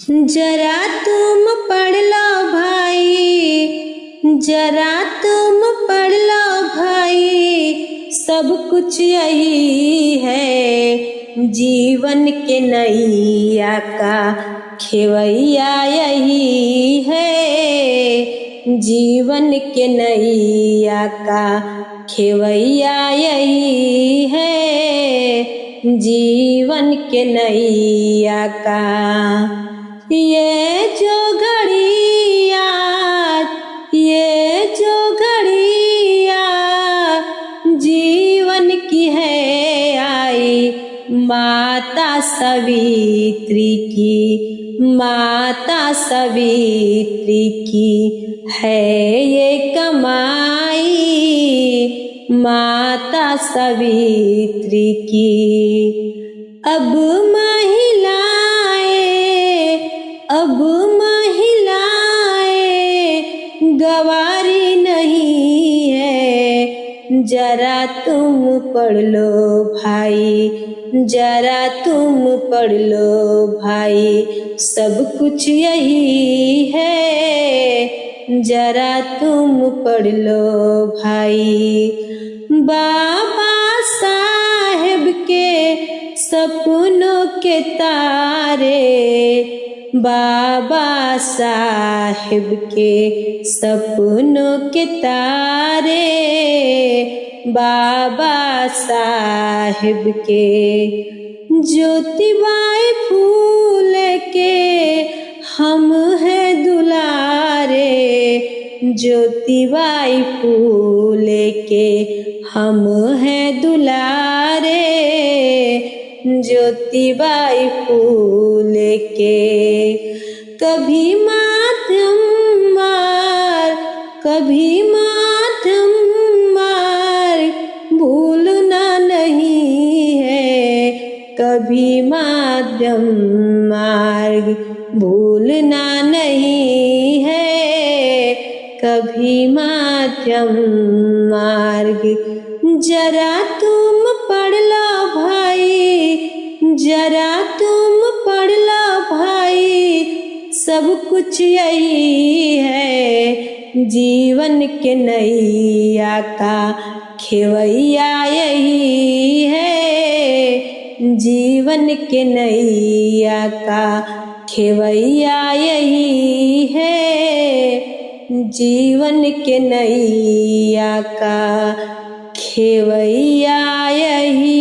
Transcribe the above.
जरा तुम पढ़ लो भाई, जरा तुम पढ़ लो भाई, सब कुछ यही है। जीवन के नैया का खेवैया यही है। जीवन के नैया का खेवैया यही है। जीवन के नैया का ये जो घड़िया, ये जो घड़िया जीवन की है आई, माता सवित्री की, माता सवित्री की है ये कमाई, माता सवित्री की। अब महिलाएं, अब महिलाएं गवारी नहीं है। जरा तुम पढ़ लो भाई, जरा तुम पढ़ लो भाई, सब कुछ यही है। जरा तुम पढ़ लो भाई। बाबा साहेब के सपनों के तारे, बाबा साहेब के सपनों के तारे, बाबा साहेब के। ज्योतिबाई फूले के हम हैं दुलारे, ज्योतिबाई फूले के हम हैं दुलारे, ज्योतिबाई फूले के। कभी मातम मार, कभी मातम मार भूलना नहीं है। कभी मातम मार्ग भूलना नहीं है। कभी मातम मार्ग। जरा तुम पढ़ लो भाई, जरा तुम पढ़ लो भाई, सब कुछ यही है। जीवन के नैया का खेवैया यही है। जीवन के नैया का खेवैया यही है। जीवन के नैया का खेवैया यही